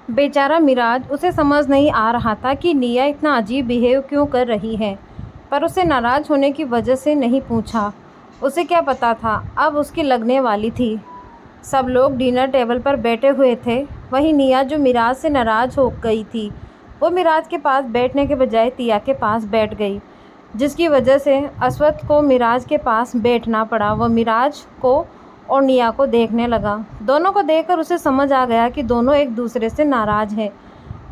बेचारा मिराज, उसे समझ नहीं आ रहा था कि निया इतना अजीब बिहेव क्यों कर रही है, पर उसे नाराज़ होने की वजह से नहीं पूछा। उसे क्या पता था, अब उसकी लगने वाली थी। सब लोग डिनर टेबल पर बैठे हुए थे। वहीं निया, जो मिराज से नाराज़ हो गई थी, वो मिराज के पास बैठने के बजाय तिया के पास बैठ गई, जिसकी वजह से अश्वथ को मिराज के पास बैठना पड़ा। वह मिराज को और निया को देखने लगा। दोनों को देखकर उसे समझ आ गया कि दोनों एक दूसरे से नाराज़ हैं,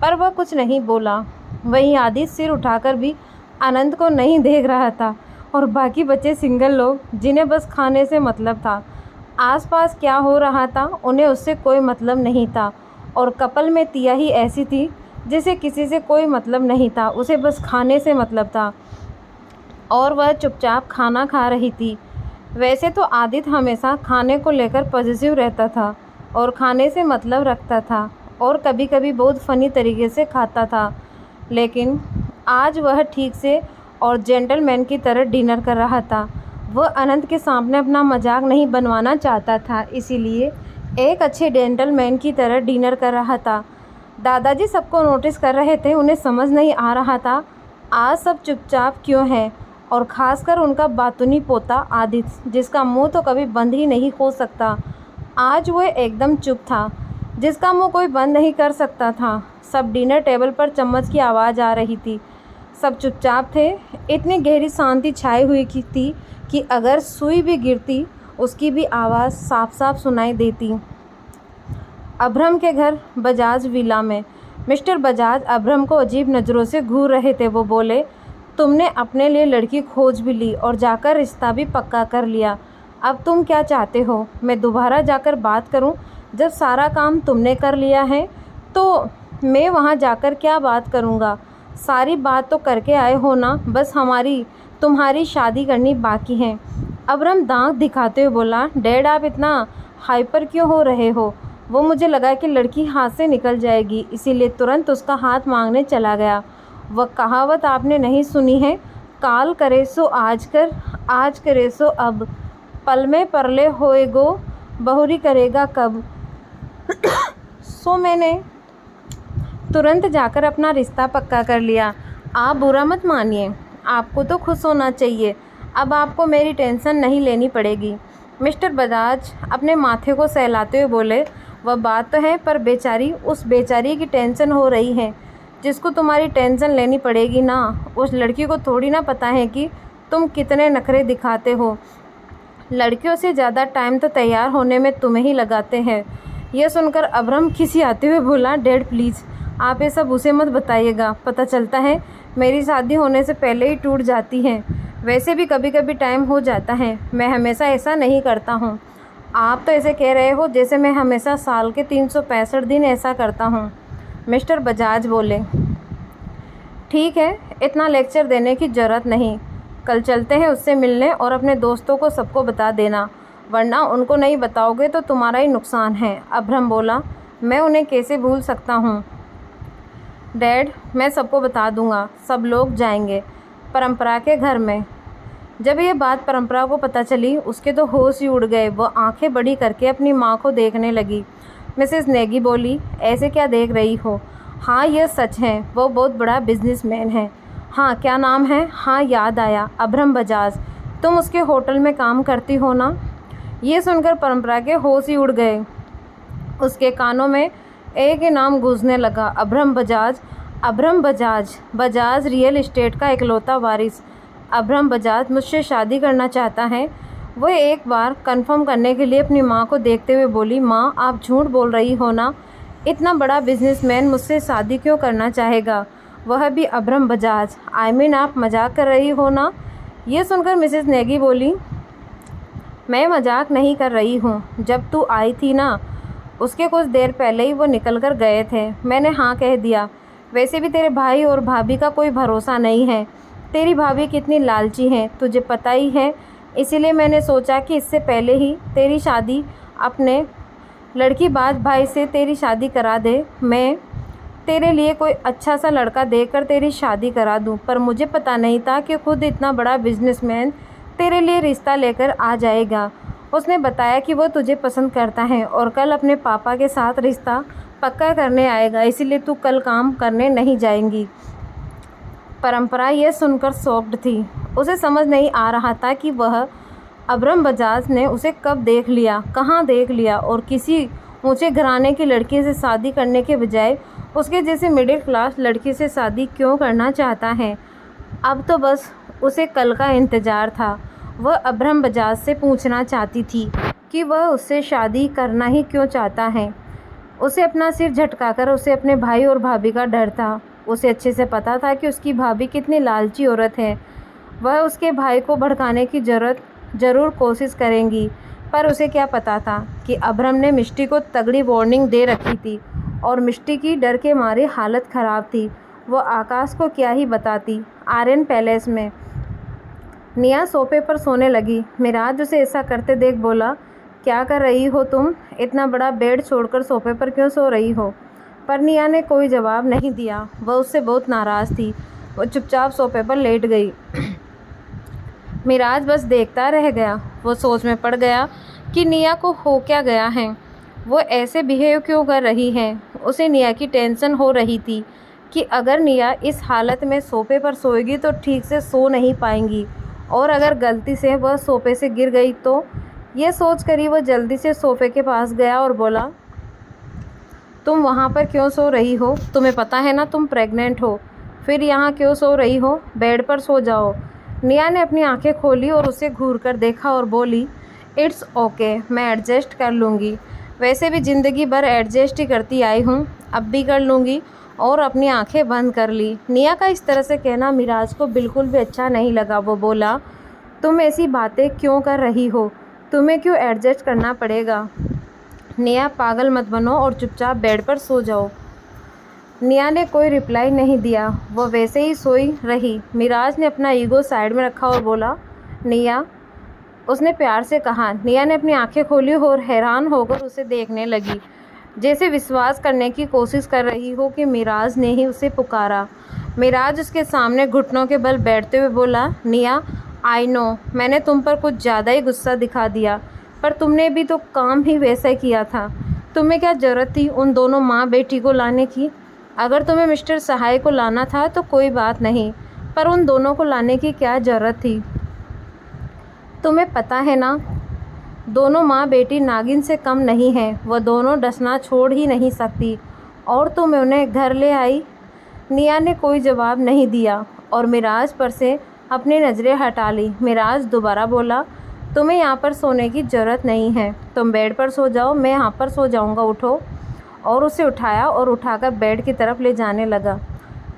पर वह कुछ नहीं बोला। वहीं आदित्य सिर उठाकर भी आनंद को नहीं देख रहा था, और बाकी बचे सिंगल लोग, जिन्हें बस खाने से मतलब था। आसपास क्या हो रहा था उन्हें उससे कोई मतलब नहीं था। और कपल में तिया ही ऐसी थी जिसे किसी से कोई मतलब नहीं था, उसे बस खाने से मतलब था, और वह चुपचाप खाना खा रही थी। वैसे तो आदित्य हमेशा खाने को लेकर पॉजिटिव रहता था और खाने से मतलब रखता था, और कभी कभी बहुत फ़नी तरीके से खाता था, लेकिन आज वह ठीक से और जेंटलमैन की तरह डिनर कर रहा था। वह अनंत के सामने अपना मजाक नहीं बनवाना चाहता था, इसीलिए एक अच्छे जेंटलमैन की तरह डिनर कर रहा था। दादाजी सबको नोटिस कर रहे थे। उन्हें समझ नहीं आ रहा था आज सब चुपचाप क्यों हैं, और ख़ासकर उनका बातूनी पोता आदित्य, जिसका मुंह तो कभी बंद ही नहीं हो सकता। आज वह एकदम चुप था, जिसका मुंह कोई बंद नहीं कर सकता था। सब डिनर टेबल पर चम्मच की आवाज़ आ रही थी। सब चुपचाप थे। इतनी गहरी शांति छाई हुई थी कि अगर सुई भी गिरती उसकी भी आवाज़ साफ साफ सुनाई देती। अभ्रम के घर बजाज विला में मिस्टर बजाज अभ्रम को अजीब नज़रों से घूर रहे थे। वो बोले, तुमने अपने लिए लड़की खोज भी ली और जाकर रिश्ता भी पक्का कर लिया। अब तुम क्या चाहते हो? मैं दोबारा जाकर बात करूं? जब सारा काम तुमने कर लिया है तो मैं वहां जाकर क्या बात करूंगा? सारी बात तो करके आए हो ना, बस तुम्हारी शादी करनी बाकी है। अभ्रम दांत दिखाते हुए बोला, डैड आप इतना हाइपर क्यों हो रहे हो? वो मुझे लगा कि लड़की हाथ से निकल जाएगी, इसीलिए तुरंत उसका हाथ मांगने चला गया। वह कहावत आपने नहीं सुनी है, काल करे सो आज कर, आज करे सो अब, पल में परले होएगो, बहुरी करेगा कब। सो मैंने तुरंत जाकर अपना रिश्ता पक्का कर लिया। आप बुरा मत मानिए, आपको तो खुश होना चाहिए। अब आपको मेरी टेंशन नहीं लेनी पड़ेगी। मिस्टर बजाज अपने माथे को सहलाते हुए बोले, वह बात तो है, पर उस बेचारी की टेंशन हो रही है, जिसको तुम्हारी टेंशन लेनी पड़ेगी ना। उस लड़की को थोड़ी ना पता है कि तुम कितने नखरे दिखाते हो। लड़कियों से ज़्यादा टाइम तो तैयार होने में तुम्हें ही लगाते हैं। यह सुनकर अभ्रम खिसियाते हुए बोला, डैड प्लीज़ आप ये सब उसे मत बताइएगा। पता चलता है मेरी शादी होने से पहले ही टूट जाती है। वैसे भी कभी कभी टाइम हो जाता है, मैं हमेशा ऐसा नहीं करता हूँ। आप तो ऐसे कह रहे हो जैसे मैं हमेशा साल के 365 दिन ऐसा करता हूँ। मिस्टर बजाज बोले, ठीक है, इतना लेक्चर देने की ज़रूरत नहीं। कल चलते हैं उससे मिलने, और अपने दोस्तों को सबको बता देना, वरना उनको नहीं बताओगे तो तुम्हारा ही नुकसान है। अभ्रम बोला, मैं उन्हें कैसे भूल सकता हूँ डैड, मैं सबको बता दूँगा। सब लोग जाएंगे परंपरा के घर में। जब ये बात परंपरा को पता चली, उसके तो होश ही उड़ गए। वो आंखें बड़ी करके अपनी माँ को देखने लगी। मिसेस नेगी बोली, ऐसे क्या देख रही हो? हाँ यह सच है, वो बहुत बड़ा बिजनेसमैन है। हाँ क्या नाम है? हाँ याद आया, अभ्रम बजाज। तुम उसके होटल में काम करती हो ना? ये सुनकर परंपरा के होश ही उड़ गए। उसके कानों में एक ही नाम गूंजने लगा, अभ्रम बजाज। अभ्रम बजाज, बजाज रियल एस्टेट का इकलौता वारिस। अभ्रम बजाज मुझसे शादी करना चाहता है। वह एक बार कंफर्म करने के लिए अपनी माँ को देखते हुए बोली, माँ आप झूठ बोल रही हो ना? इतना बड़ा बिजनेसमैन मुझसे शादी क्यों करना चाहेगा, वह भी अभ्रम बजाज? आप मजाक कर रही हो ना? ये सुनकर मिसेस नेगी बोली, मैं मजाक नहीं कर रही हूँ। जब तू आई थी ना, उसके कुछ देर पहले ही वो निकल कर गए थे। मैंने हाँ कह दिया। वैसे भी तेरे भाई और भाभी का कोई भरोसा नहीं है। तेरी भाभी कितनी लालची है तुझे पता ही है, इसीलिए मैंने सोचा कि इससे पहले ही तेरी शादी अपने लड़कीबाज भाई से तेरी शादी करा दे। मैं तेरे लिए कोई अच्छा सा लड़का देखकर तेरी शादी करा दूं, पर मुझे पता नहीं था कि खुद इतना बड़ा बिजनेसमैन तेरे लिए रिश्ता लेकर आ जाएगा। उसने बताया कि वो तुझे पसंद करता है और कल अपने पापा के साथ रिश्ता पक्का करने आएगा, इसीलिए तू कल काम करने नहीं जाएंगी। परंपरा यह सुनकर शॉक्ड थी। उसे समझ नहीं आ रहा था कि वह अब्रम बजाज ने उसे कब देख लिया, कहाँ देख लिया और किसी ऊंचे घराने की लड़की से शादी करने के बजाय उसके जैसे मिडिल क्लास लड़की से शादी क्यों करना चाहता है। अब तो बस उसे कल का इंतज़ार था। वह अब्रम बजाज से पूछना चाहती थी कि वह उससे शादी करना ही क्यों चाहता है। उसे अपना सिर झटकाकर उसे अपने भाई और भाभी का डर था। उसे अच्छे से पता था कि उसकी भाभी कितनी लालची औरत है। वह उसके भाई को भड़काने की ज़रूर कोशिश करेंगी, पर उसे क्या पता था कि अब्रम ने मिष्टी को तगड़ी वार्निंग दे रखी थी और मिष्टी की डर के मारे हालत ख़राब थी। वो आकाश को क्या ही बताती। आर्यन पैलेस में निया सोफे पर सोने लगी। मिराज उसे ऐसा करते देख बोला, क्या कर रही हो तुम? इतना बड़ा बेड छोड़कर सोफे पर क्यों सो रही हो? पर निया ने कोई जवाब नहीं दिया। वह उससे बहुत नाराज़ थी। वो चुपचाप सोफे पर लेट गई। मिराज बस देखता रह गया। वो सोच में पड़ गया कि निया को हो क्या गया है, वो ऐसे बिहेव क्यों कर रही है। उसे निया की टेंशन हो रही थी कि अगर निया इस हालत में सोफे पर सोएगी तो ठीक से सो नहीं पाएंगी और अगर गलती से वह सोफे से गिर गई तो। यह सोच कर ही वह जल्दी से सोफे के पास गया और बोला, तुम वहाँ पर क्यों सो रही हो? तुम्हें पता है ना तुम प्रेग्नेंट हो, फिर यहाँ क्यों सो रही हो? बेड पर सो जाओ। निया ने अपनी आंखें खोली और उसे घूर कर देखा और बोली, इट्स ओके, मैं एडजस्ट कर लूँगी। वैसे भी ज़िंदगी भर एडजस्ट ही करती आई हूँ, अब भी कर लूँगी। और अपनी आंखें बंद कर ली। निया का इस तरह से कहना मिराज को बिल्कुल भी अच्छा नहीं लगा। वो बोला, तुम ऐसी बातें क्यों कर रही हो? तुम्हें क्यों एडजस्ट करना पड़ेगा? निया, पागल मत बनो और चुपचाप बेड पर सो जाओ। निया ने कोई रिप्लाई नहीं दिया। वो वैसे ही सोई रही। मिराज ने अपना ईगो साइड में रखा और बोला, निया, उसने प्यार से कहा। निया ने अपनी आंखें खोली और हैरान होकर उसे देखने लगी, जैसे विश्वास करने की कोशिश कर रही हो कि मिराज ने ही उसे पुकारा। मिराज उसके सामने घुटनों के बल बैठते हुए बोला, निया, आई नो मैंने तुम पर कुछ ज़्यादा ही गुस्सा दिखा दिया, पर तुमने भी तो काम ही वैसा किया था। तुम्हें क्या ज़रूरत थी उन दोनों माँ बेटी को लाने की? अगर तुम्हें मिस्टर सहाय को लाना था तो कोई बात नहीं, पर उन दोनों को लाने की क्या ज़रूरत थी? तुम्हें पता है ना, दोनों माँ बेटी नागिन से कम नहीं हैं। वह दोनों डसना छोड़ ही नहीं सकती और तुम उन्हें घर ले आई। निया ने कोई जवाब नहीं दिया और मिराज पर से अपनी नज़रें हटा ली। मिराज दोबारा बोला, तुम्हें यहाँ पर सोने की ज़रूरत नहीं है, तुम बेड पर सो जाओ, मैं यहाँ पर सो जाऊँगा, उठो। और उसे उठाया और उठाकर बेड की तरफ ले जाने लगा।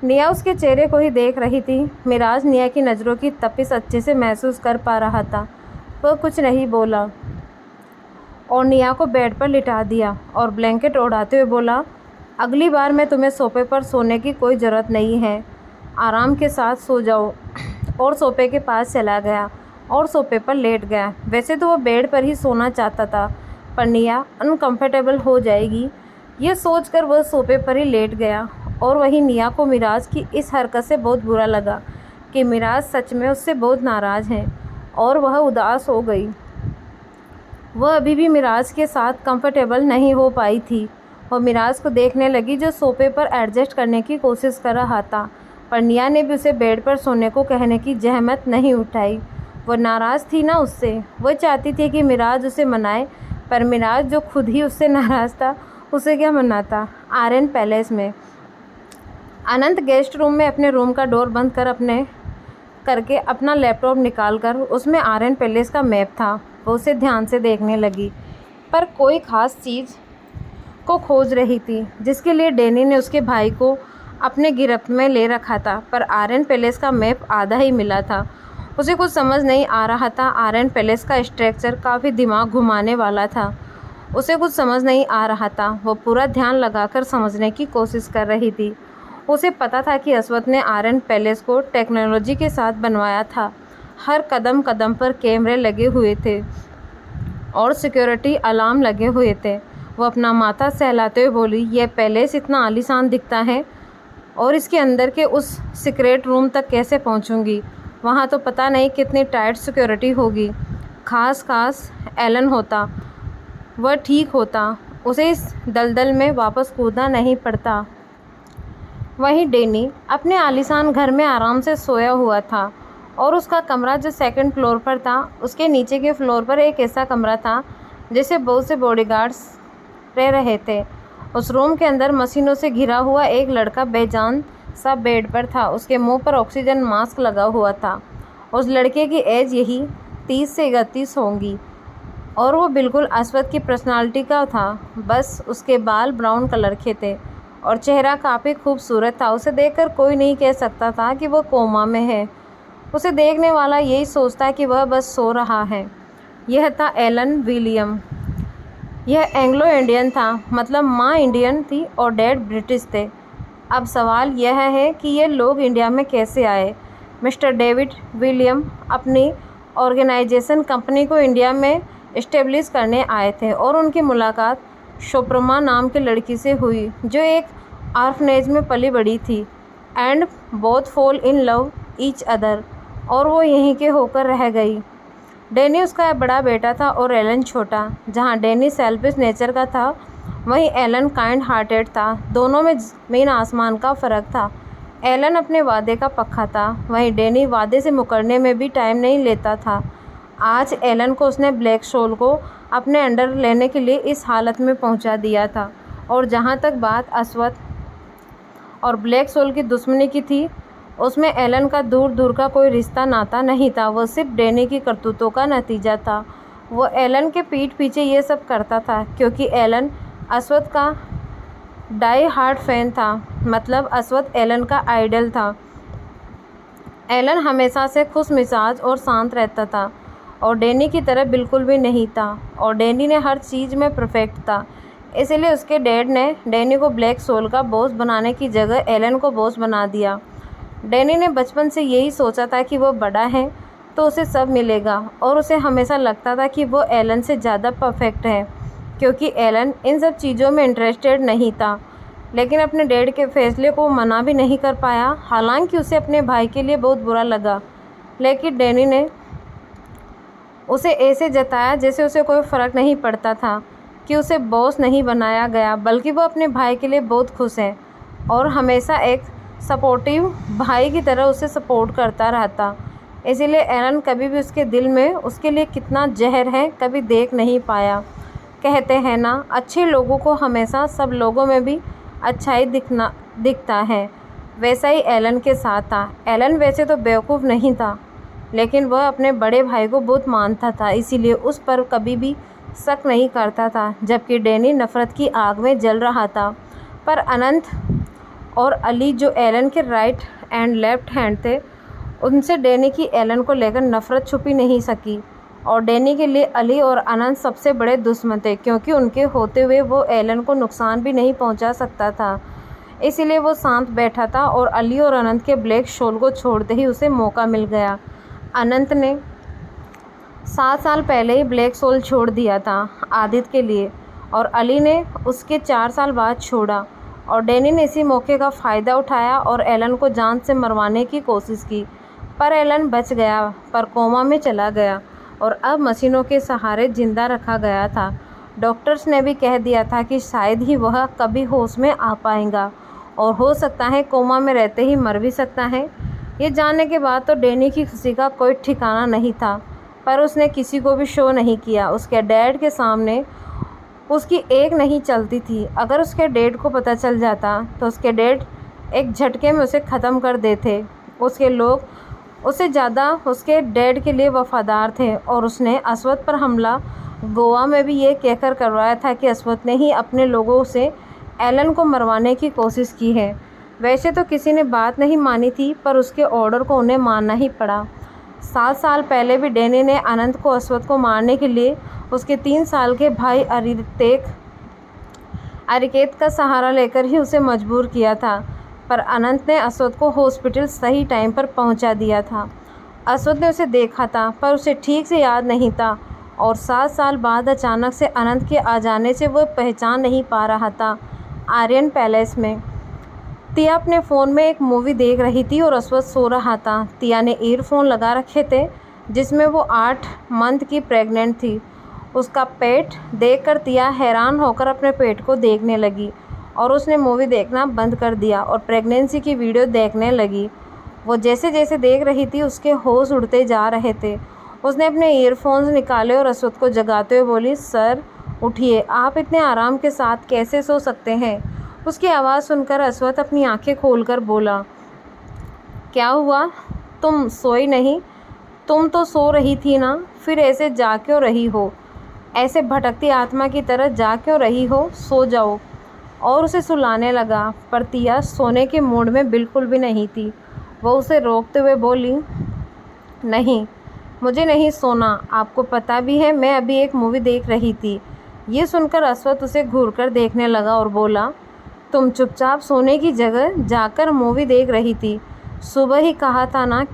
निया उसके चेहरे को ही देख रही थी। मिराज निया की नज़रों की तपिश अच्छे से महसूस कर पा रहा था। वह कुछ नहीं बोला और निया को बेड पर लिटा दिया और ब्लैंकेट ओढ़ाते हुए बोला, अगली बार मैं तुम्हें सोफे पर सोने की कोई ज़रूरत नहीं है, आराम के साथ सो जाओ। और सोफे के पास चला गया और सोफे पर लेट गया। वैसे तो वह बेड पर ही सोना चाहता था, पर निया अनकंफर्टेबल हो जाएगी, यह सोचकर वह सोफे पर ही लेट गया। और वहीं निया को मिराज की इस हरकत से बहुत बुरा लगा कि मिराज सच में उससे बहुत नाराज़ हैं और वह उदास हो गई। वह अभी भी मिराज के साथ कंफर्टेबल नहीं हो पाई थी। वह मिराज को देखने लगी जो सोफे पर एडजस्ट करने की कोशिश कर रहा था, पर निया ने भी उसे बेड पर सोने को कहने की जहमत नहीं उठाई। वह नाराज़ थी ना उससे। वह चाहती थी कि मिराज उसे मनाए, पर मिराज जो खुद ही उससे नाराज़ था, उसे क्या मनाता। आर्यन पैलेस में अनंत गेस्ट रूम में अपने रूम का डोर बंद करके अपना लैपटॉप निकालकर उसमें आर्यन पैलेस का मैप था। वो उसे ध्यान से देखने लगी, पर कोई ख़ास चीज़ को खोज रही थी जिसके लिए डैनी ने उसके भाई को अपने गिरफ्त में ले रखा था। पर आर्यन पैलेस का मैप आधा ही मिला था। उसे कुछ समझ नहीं आ रहा था। आर्यन पैलेस का स्ट्रक्चर काफ़ी दिमाग घुमाने वाला था। उसे कुछ समझ नहीं आ रहा था। वो पूरा ध्यान लगाकर समझने की कोशिश कर रही थी। उसे पता था कि अश्वथ ने आर्यन पैलेस को टेक्नोलॉजी के साथ बनवाया था। हर कदम कदम पर कैमरे लगे हुए थे और सिक्योरिटी अलार्म लगे हुए थे। वो अपना माथा सहलाते हुए बोली, यह पैलेस इतना आलीशान दिखता है और इसके अंदर के उस सीक्रेट रूम तक कैसे पहुंचूंगी? वहां तो पता नहीं कितनी टाइट सिक्योरिटी होगी। खास एलन होता वह ठीक होता, उसे इस दलदल में वापस कूदना नहीं पड़ता। वहीं डैनी अपने आलीशान घर में आराम से सोया हुआ था और उसका कमरा जो सेकंड फ्लोर पर था, उसके नीचे के फ्लोर पर एक ऐसा कमरा था जिसे बहुत से बॉडीगार्ड्स रह रहे थे। उस रूम के अंदर मशीनों से घिरा हुआ एक लड़का बेजान सा बेड पर था। उसके मुंह पर ऑक्सीजन मास्क लगा हुआ था। उस लड़के की एज यही 30 से 31 होंगी और वो बिल्कुल अश्वथ की पर्सनालिटी का था, बस उसके बाल ब्राउन कलर के थे और चेहरा काफ़ी खूबसूरत था। उसे देखकर कोई नहीं कह सकता था कि वह कोमा में है। उसे देखने वाला यही सोचता कि वह बस सो रहा है। यह था एलन विलियम। यह एंग्लो इंडियन था, मतलब माँ इंडियन थी और डैड ब्रिटिश थे। अब सवाल यह है कि ये लोग इंडिया में कैसे आए। मिस्टर डेविड विलियम अपनी ऑर्गेनाइजेशन कंपनी को इंडिया में इस्टेब्लिश करने आए थे और उनकी मुलाकात शोप्रमा नाम की लड़की से हुई जो एक ऑर्फनेज में पली बड़ी थी। And both fall in love each other, और वो यहीं के होकर रह गई। डैनी उसका बड़ा बेटा था और एलन छोटा। जहाँ डैनी सेल्फिश नेचर का था, वहीं एलन काइंड हार्टेड था। दोनों में ज़मीन आसमान का फ़र्क था। एलन अपने वादे का पक्का था, वहीं डैनी वादे से मुकरने में भी टाइम नहीं लेता था। आज एलन को उसने ब्लैक सोल को अपने अंडर लेने के लिए इस हालत में पहुंचा दिया था। और जहां तक बात अश्वथ और ब्लैक सोल की दुश्मनी की थी, उसमें एलन का दूर दूर का कोई रिश्ता नाता नहीं था। वो सिर्फ डैनी की करतूतों का नतीजा था। वो एलन के पीठ पीछे ये सब करता था क्योंकि एलन अश्वथ का डाई हार्ड फैन था, मतलब अश्वथ एलन का आइडल था। एलन हमेशा से खुश मिजाज और शांत रहता था और डैनी की तरह बिल्कुल भी नहीं था, और डैनी ने हर चीज़ में परफेक्ट था। इसीलिए उसके डैड ने डैनी को ब्लैक सोल का बॉस बनाने की जगह एलन को बॉस बना दिया। डैनी ने बचपन से यही सोचा था कि वो बड़ा है तो उसे सब मिलेगा, और उसे हमेशा लगता था कि वो एलन से ज़्यादा परफेक्ट है क्योंकि एलन इन सब चीज़ों में इंटरेस्टेड नहीं था। लेकिन अपने डैड के फैसले को मना भी नहीं कर पाया। हालांकि उसे अपने भाई के लिए बहुत बुरा लगा, लेकिन डैनी ने उसे ऐसे जताया जैसे उसे कोई फ़र्क नहीं पड़ता था कि उसे बॉस नहीं बनाया गया, बल्कि वो अपने भाई के लिए बहुत खुश है और हमेशा एक सपोर्टिव भाई की तरह उसे सपोर्ट करता रहता। इसीलिए एलन कभी भी उसके दिल में उसके लिए कितना जहर है कभी देख नहीं पाया। कहते हैं ना, अच्छे लोगों को हमेशा सब लोगों में भी अच्छाई दिखता है। वैसा ही एलन के साथ था। एलन वैसे तो बेवकूफ़ नहीं था, लेकिन वह अपने बड़े भाई को बहुत मानता था, इसीलिए उस पर कभी भी शक नहीं करता था। जबकि डैनी नफ़रत की आग में जल रहा था। पर अनंत और अली जो एलन के राइट एंड लेफ्ट हैंड थे, उनसे डैनी की एलन को लेकर नफ़रत छुपी नहीं सकी। और डैनी के लिए अली और अनंत सबसे बड़े दुश्मन थे क्योंकि उनके होते हुए वो एलन को नुकसान भी नहीं पहुंचा सकता था। इसीलिए वो शांत बैठा था और अली और अनंत के ब्लैक सोल को छोड़ते ही उसे मौका मिल गया। अनंत ने 7 साल पहले ही ब्लैक सोल छोड़ दिया था आदित्य के लिए, और अली ने उसके 4 साल बाद छोड़ा। और डैनी ने इसी मौके का फ़ायदा उठाया और एलन को जान से मरवाने की कोशिश की, पर एलन बच गया, पर कोमा में चला गया और अब मशीनों के सहारे जिंदा रखा गया था। डॉक्टर्स ने भी कह दिया था कि शायद ही वह कभी होश में आ पाएगा और हो सकता है कोमा में रहते ही मर भी सकता है। ये जानने के बाद तो डैनी की खुशी का कोई ठिकाना नहीं था, पर उसने किसी को भी शो नहीं किया। उसके डैड के सामने उसकी एक नहीं चलती थी। अगर उसके डैड को पता चल जाता तो उसके डैड एक झटके में उसे ख़त्म कर देते। उसके लोग उससे ज़्यादा उसके डैड के लिए वफ़ादार थे और उसने अश्वथ पर हमला गोवा में भी ये कहकर करवाया था कि अश्वथ ने ही अपने लोगों से एलन को मरवाने की कोशिश की है। वैसे तो किसी ने बात नहीं मानी थी, पर उसके ऑर्डर को उन्हें मानना ही पड़ा। 7 साल पहले भी डैनी ने अनंत को अश्वथ को मारने के लिए उसके 3 साल के भाई अरिकेत का सहारा लेकर ही उसे मजबूर किया था, पर अनंत ने अश्वथ को हॉस्पिटल सही टाइम पर पहुंचा दिया था। अश्वथ ने उसे देखा था, पर उसे ठीक से याद नहीं था, और 7 साल बाद अचानक से अनंत के आ जाने से वो पहचान नहीं पा रहा था। आर्यन पैलेस में तिया अपने फ़ोन में एक मूवी देख रही थी और अश्वथ सो रहा था। तिया ने ईयरफोन लगा रखे थे, जिसमें वो 8 मंथ की प्रेग्नेंट थी। उसका पेट देखकर तिया हैरान होकर अपने पेट को देखने लगी और उसने मूवी देखना बंद कर दिया और प्रेगनेंसी की वीडियो देखने लगी। वो जैसे जैसे देख रही थी उसके होश उड़ते जा रहे थे। उसने अपने ईयरफोन्स निकाले और अश्वथ को जगाते हुए बोली, सर उठिए, आप इतने आराम के साथ कैसे सो सकते हैं? उसकी आवाज़ सुनकर अश्वथ अपनी आंखें खोलकर बोला, क्या हुआ, तुम सोई नहीं? तुम तो सो रही थी ना, फिर ऐसे जा क्यों रही हो? ऐसे भटकती आत्मा की तरह जा क्यों रही हो? सो जाओ। और उसे सुलाने लगा, पर तिया सोने के मूड में बिल्कुल भी नहीं थी। वो उसे रोकते हुए बोली, नहीं, मुझे नहीं सोना, आपको पता भी है मैं अभी एक मूवी देख रही थी। ये सुनकर अश्वथ उसे घूरकर देखने लगा और बोला, तुम चुपचाप सोने की जगह जाकर मूवी देख रही थी। सुबह ही कहा था ना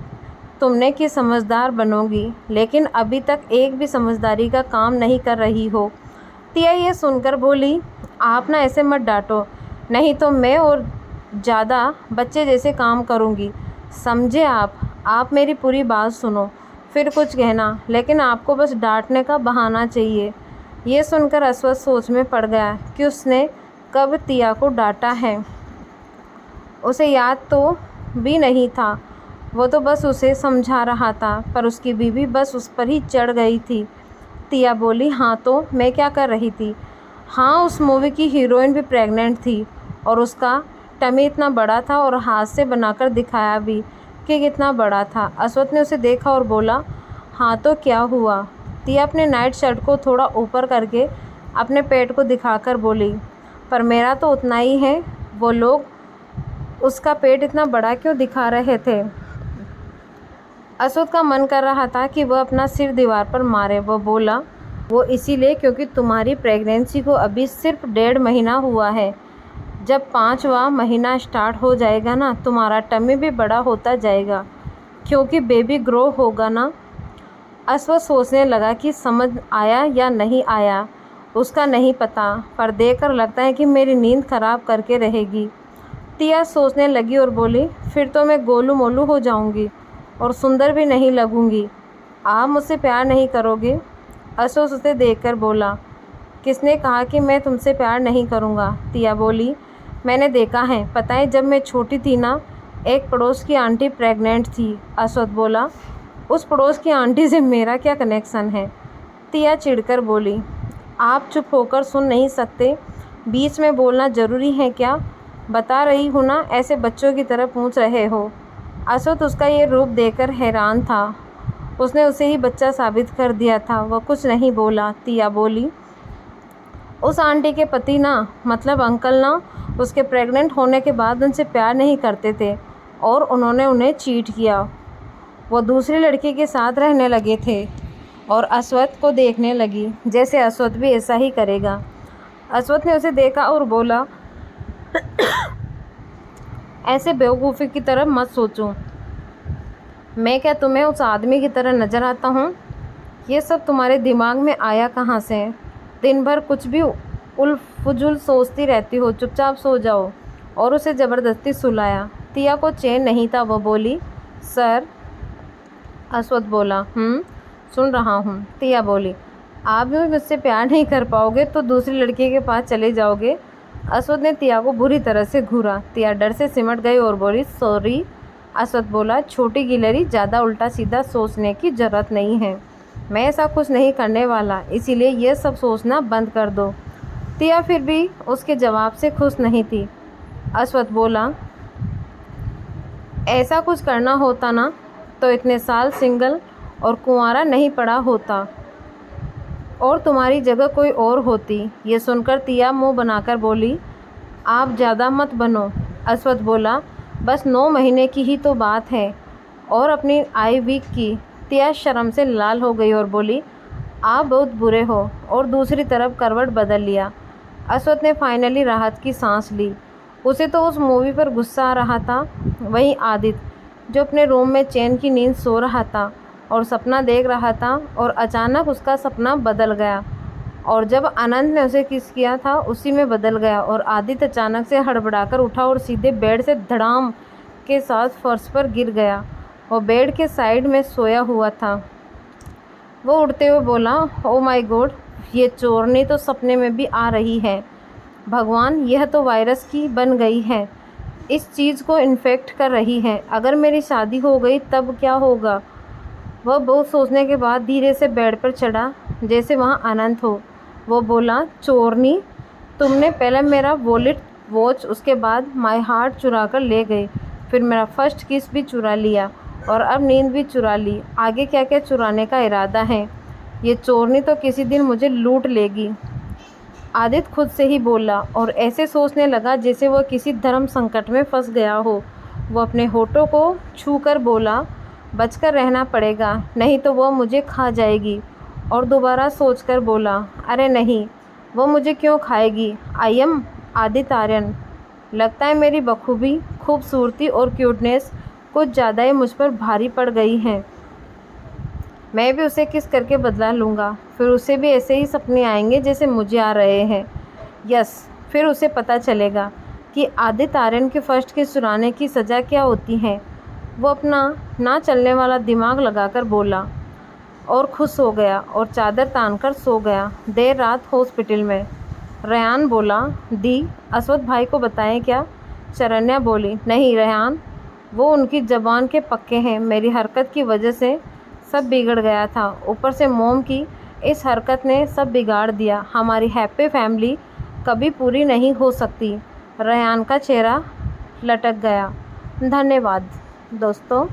तुमने कि समझदार बनोगी, लेकिन अभी तक एक भी समझदारी का काम नहीं कर रही हो। तिया ये सुनकर बोली, आप ना ऐसे मत डांटो, नहीं तो मैं और ज़्यादा बच्चे जैसे काम करूँगी, समझे आप मेरी पूरी बात सुनो, फिर कुछ कहना, लेकिन आपको बस डांटने का बहाना चाहिए। ये सुनकर अश्वथ सोच में पड़ गया कि उसने कब तिया को डांटा है। उसे याद तो भी नहीं था, वो तो बस उसे समझा रहा था, पर उसकी बीवी बस उस पर ही चढ़ गई थी। तिया बोली, हाँ तो मैं क्या कर रही थी? हाँ, उस मूवी की हीरोइन भी प्रेग्नेंट थी और उसका टमी इतना बड़ा था और हाथ से बनाकर दिखाया भी कि कितना बड़ा था। अश्वथ ने उसे देखा और बोला, हाँ तो क्या हुआ? तिया अपने नाइट शर्ट को थोड़ा ऊपर करके अपने पेट को दिखाकर बोली, पर मेरा तो उतना ही है, वो लोग उसका पेट इतना बड़ा क्यों दिखा रहे थे? अश्वथ का मन कर रहा था कि वह अपना सिर दीवार पर मारे। वो बोला, वो इसीलिए क्योंकि तुम्हारी प्रेगनेंसी को अभी सिर्फ 1.5 महीना हुआ है। जब 5वां महीना स्टार्ट हो जाएगा ना, तुम्हारा टमी भी बड़ा होता जाएगा, क्योंकि बेबी ग्रो होगा ना। अश्वथ सोचने लगा कि समझ आया या नहीं आया उसका नहीं पता, पर देखकर लगता है कि मेरी नींद खराब करके रहेगी। तिया सोचने लगी और बोली, फिर तो मैं गोलू मोलू हो जाऊंगी और सुंदर भी नहीं लगूंगी। आप मुझसे प्यार नहीं करोगे? अश्वथ उसे देखकर बोला, किसने कहा कि मैं तुमसे प्यार नहीं करूंगा? तिया बोली, मैंने देखा है, पता है जब मैं छोटी थी ना, एक पड़ोस की आंटी प्रेग्नेंट थी। अश्वथ बोला, उस पड़ोस की आंटी से मेरा क्या कनेक्शन है? तिया चिढ़कर बोली, आप चुप होकर सुन नहीं सकते? बीच में बोलना ज़रूरी है क्या? बता रही हूँ ना, ऐसे बच्चों की तरह पूछ रहे हो। अश्वथ उसका ये रूप देखकर हैरान था। उसने उसे ही बच्चा साबित कर दिया था। वह कुछ नहीं बोला। तिया बोली, उस आंटी के पति ना, मतलब अंकल ना, उसके प्रेग्नेंट होने के बाद उनसे प्यार नहीं करते थे और उन्होंने उन्हें चीट किया। वो दूसरी लड़की के साथ रहने लगे थे और अश्वथ को देखने लगी जैसे अश्वथ भी ऐसा ही करेगा। अश्वथ ने उसे देखा और बोला, ऐसे बेवकूफ़ी की तरह मत सोचो। मैं क्या तुम्हें उस आदमी की तरह नज़र आता हूँ? ये सब तुम्हारे दिमाग में आया कहाँ से? दिन भर कुछ भी उल फुजुल सोचती रहती हो, चुपचाप सो जाओ। और उसे ज़बरदस्ती सुलाया। तिया को चैन नहीं था। वो बोली, सर। अश्वथ बोला, सुन रहा हूँ। तिया बोली, आप भी मुझसे प्यार नहीं कर पाओगे तो दूसरी लड़की के पास चले जाओगे। अश्वथ ने तिया को बुरी तरह से घूरा। तिया डर से सिमट गई और बोली, सॉरी। अश्वथ बोला, छोटी गिलहरी, ज़्यादा उल्टा सीधा सोचने की ज़रूरत नहीं है। मैं ऐसा कुछ नहीं करने वाला, इसीलिए ये सब सोचना बंद कर दो। तिया फिर भी उसके जवाब से खुश नहीं थी। अश्वथ बोला, ऐसा कुछ करना होता ना तो इतने साल सिंगल और कुंवारा नहीं पड़ा होता और तुम्हारी जगह कोई और होती। ये सुनकर तिया मुंह बनाकर बोली, आप ज़्यादा मत बनो। अश्वथ बोला, बस 9 महीने की ही तो बात है और अपनी आई वीक की। तिया शर्म से लाल हो गई और बोली, आप बहुत बुरे हो, और दूसरी तरफ करवट बदल लिया। अश्वथ ने फाइनली राहत की सांस ली। उसे तो उस मूवी पर गुस्सा आ रहा था। वहीं आदित्य, जो अपने रूम में चैन की नींद सो रहा था और सपना देख रहा था, और अचानक उसका सपना बदल गया और जब आनंद ने उसे किस किया था उसी में बदल गया। और आदित्य अचानक से हड़बड़ाकर उठा और सीधे बेड से धड़ाम के साथ फर्श पर गिर गया। वो बेड के साइड में सोया हुआ था। वो उड़ते हुए बोला, ओ माय गॉड, ये चोरनी तो सपने में भी आ रही है। भगवान, यह तो वायरस की बन गई है, इस चीज़ को इन्फेक्ट कर रही है। अगर मेरी शादी हो गई तब क्या होगा? वह बहुत सोचने के बाद धीरे से बेड पर चढ़ा, जैसे वहाँ अनंत हो। वो बोला, चोरनी, तुमने पहले मेरा वॉलेट, वॉच, उसके बाद माय हार्ट चुरा कर ले गए, फिर मेरा फर्स्ट किस भी चुरा लिया और अब नींद भी चुरा ली। आगे क्या क्या चुराने का इरादा है? ये चोरनी तो किसी दिन मुझे लूट लेगी। आदित्य खुद से ही बोला और ऐसे सोचने लगा जैसे वह किसी धर्म संकट में फंस गया हो। वो अपने होठों को छूकर बोला, बचकर रहना पड़ेगा, नहीं तो वह मुझे खा जाएगी। और दोबारा सोचकर बोला, अरे नहीं, वो मुझे क्यों खाएगी? I am Aditya Aryan. लगता है मेरी बखूबी, खूबसूरती और क्यूटनेस कुछ ज़्यादा ही मुझ पर भारी पड़ गई हैं। मैं भी उसे किस करके बदला लूँगा, फिर उसे भी ऐसे ही सपने आएंगे जैसे मुझे आ रहे हैं। यस, फिर उसे पता चलेगा कि आदित्य आर्यन के फर्स्ट किस चुराने की सज़ा क्या होती है। वो अपना ना चलने वाला दिमाग लगाकर बोला और खुश हो गया और चादर तानकर सो गया। देर रात हॉस्पिटल में रेहान बोला, दी, अश्वथ भाई को बताएं क्या? शरण्या बोली, नहीं रेहान, वो उनकी ज़बान के पक्के हैं। मेरी हरकत की वजह से सब बिगड़ गया था, ऊपर से मोम की इस हरकत ने सब बिगाड़ दिया। हमारी हैप्पी फैमिली कभी पूरी नहीं हो सकती। रेहान का चेहरा लटक गया। धन्यवाद दोस्तों।